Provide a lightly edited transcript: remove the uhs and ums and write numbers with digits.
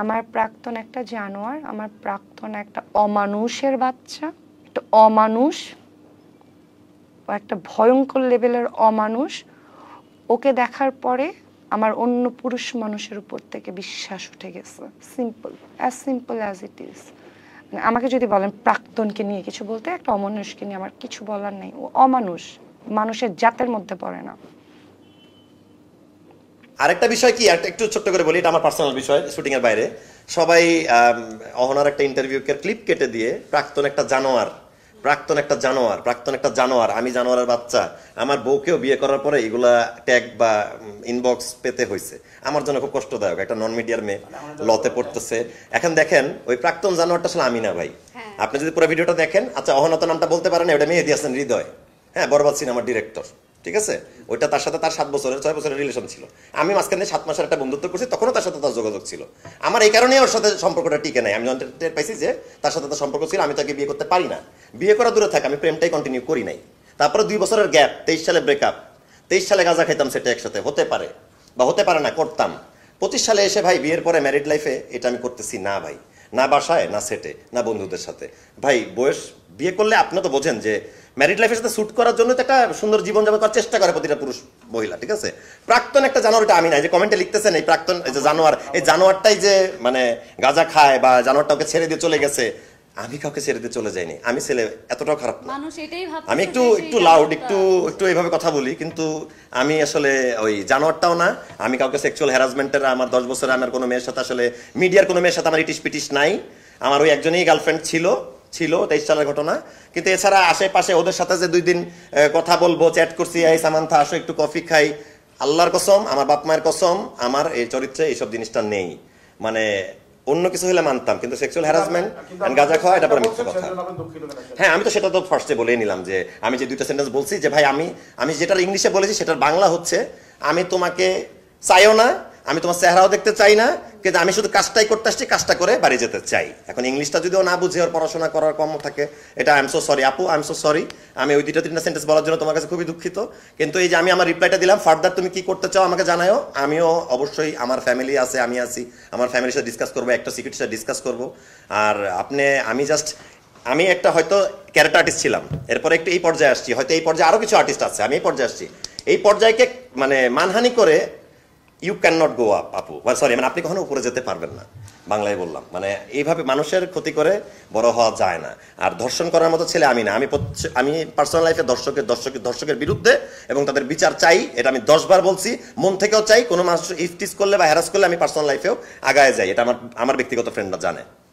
আমার প্রাক্তন একটা জানোয়ার, আমার প্রাক্তন একটা অমানুষের বাচ্চা, একটা অমানুষ, একটা ভয়ঙ্কর লেভেলের অমানুষ। ওকে দেখার পরে আমার অন্য পুরুষ মানুষের উপর থেকে বিশ্বাস উঠে গেছে। Simple as it is. মানে আমাকে যদি বলেন প্রাক্তনকে নিয়ে কিছু বলতে, একটা অমানুষকে নিয়ে আমার কিছু বলার নেই। ও অমানুষ, মানুষের জাতের মধ্যে পড়ে না। আরেকটা বিষয় কি, একটু ছোট্ট করে বলি, এটা আমার পার্সোনাল বিষয়, শুটিং এর বাইরে। সবাই অহনার একটা ইন্টারভিউ ক্লিপ কেটে দিয়ে প্রাক্তন একটা জানোয়ার, প্রাক্তন একটা জানোয়ার, প্রাক্তন একটা জানোয়ার, আমি জানোয়ারের বাচ্চা, আমার বউকেও বিয়ে করার পরে এগুলা ট্যাগ বা ইনবক্স পেতে হয়েছে। আমার জন্য খুব কষ্টদায়ক, একটা নন মিডিয়ার মেয়ে লতে পড়তেছে। এখন দেখেন ওই প্রাক্তন জানোয়ারটা আসলে আমি না ভাই। আপনি যদি পুরো ভিডিওটা দেখেন, আচ্ছা অহনা তো নামটা বলতে পারেন, ওটা মেহেদী হাসান হৃদয়, হ্যাঁ, বরবাদ সিনেমার ডিরেক্টর, ঠিক আছে? ওইটা তার সাথে তার 6 বছরের রিলেশন ছিল। আমি মাঝখানে 7 মাসের একটা বন্ধুত্ব করছি, তখনও তার সাথে তার যোগাযোগ ছিল। আমার এই কারণেই ওর সাথে সম্পর্কটা টিকে নাই। আমি টের পাইছি যে তার সাথে তার সম্পর্ক ছিল, আমি তাকে বিয়ে করতে পারি না। বিয়ে করা দূরে থাকে, আমি প্রেমটাই কন্টিনিউ করি নাই। তারপরে 2 বছরের গ্যাপ, 23 সালে ব্রেকআপ, 23 সালে গাঁজা খাইতাম, সেটা একসাথে হতে পারে বা হতে পারে না, করতাম। 25 সালে এসে ভাই বিয়ের পরে ম্যারিড লাইফে এটা আমি করতেছি না ভাই, না বাসায়, না সেটে, না বন্ধুদের সাথে। ভাই বয়স, বিয়ে করলে আপনি তো বোঝেন যে ম্যারিড লাইফের সাথে শুট করার জন্য তো একটা সুন্দর জীবন যাপন করার চেষ্টা করে প্রতিটা পুরুষ মহিলা, ঠিক আছে? প্রাক্তন একটা জানোয়ারটা আমি না। যে কমেন্টে লিখতেছেন এই প্রাক্তন, এই যে জানোয়ার, এই জানোয়ারটাই যে মানে গাঁজা খায় বা জানোয়ারটা ওকে ছেড়ে দিয়ে চলে গেছে, আমি কাউকে ছেড়ে দিয়ে চলে যাইনি। আমি ছেলে এতটাও খারাপ না। আমি একটু লাউড, একটু এইভাবে কথা বলি, কিন্তু আমি আসলে ওই জানোয়ারটাও না। আমি কাউকে সেক্সুয়াল হ্যারাসমেন্টের, আমার 10 বছরে আমার কোনো মেয়ের সাথে, আসলে মিডিয়ার কোনো মেয়ের সাথে আমার ইটিস পিটিস নাই। আমার ওই একজনই গার্লফ্রেন্ড ছিল 23 সালের ঘটনা। কিন্তু এছাড়া আশেপাশে ওদের সাথে যে 2 দিন কথা বলবো, চ্যাট করছি, এই সামান্থা আসো একটু কফি খাই, আল্লাহর কসম, আমার বাপ মায়ের কসম, আমার এই চরিত্রে এইসব জিনিসটা নেই। মানে অন্য কিছু হলে মানতাম, কিন্তু সেক্সুয়াল হ্যারাসমেন্ট এন্ড গাঁজা খাওয়া, এটা পরে মিথ্যা কথা। হ্যাঁ, আমি তো সেটা তো ফার্স্টে বলেই নিলাম যে আমি যে 2টা সেন্টেন্স বলছি, যে ভাই আমি যেটার ইংলিশে বলেছি সেটার বাংলা হচ্ছে, আমি তোমাকে চাইও না, আমি তোমার চেহারাও দেখতে চাই না, কিন্তু আমি শুধু কাজটাই করতে আসছি, কাজটা করে বাড়ি যেতে চাই। এখন ইংলিশটা যদিও না বুঝে, ওর পড়াশোনা করার কম থাকে, এটা আই এম সো সরি আপু, আই এম সো সরি। আমি ওই 2টা-3টা সেন্টেন্স বলার জন্য তোমার কাছে খুবই দুঃখিত। কিন্তু এই যে আমি আমার রিপ্লাইটা দিলাম, ফার্দার তুমি কি করতে চাও আমাকে জানাও। আমিও অবশ্যই, আমার ফ্যামিলি আছে, আমি আছি, আমার ফ্যামিলির সাথে ডিসকাস করবো, একটা সিকিউরিটির সাথে ডিসকাস করবো। আর আমি একটা হয়তো ক্যারেক্টার আর্টিস্ট ছিলাম, এরপরে একটু এই পর্যায়ে আসছি, হয়তো এই পর্যায়ে আরো কিছু আর্টিস্ট আছে, আমি এই পর্যায়ে আসছি। এই পর্যায়কে মানে মানহানি করে you can not go up আপু, সরি, মানে আপনি কখনো উপরে যেতে পারবেন না, বাংলায় বললাম। মানে এইভাবে মানুষের ক্ষতি করে বড় হওয়া যায় না। আর ধর্ষণ করার মতো ছেলে আমি না। আমি পার্সোনাল লাইফে দর্শকের বিরুদ্ধে এবং তাদের বিচার চাই, এটা আমি 10 বার বলছি, মন থেকেও চাই। কোনো মানুষ ইফটিস করলে বা হ্যারাস করলে আমি পার্সোনাল লাইফেও আগায় যাই, এটা আমার ব্যক্তিগত ফ্রেন্ডরা জানে।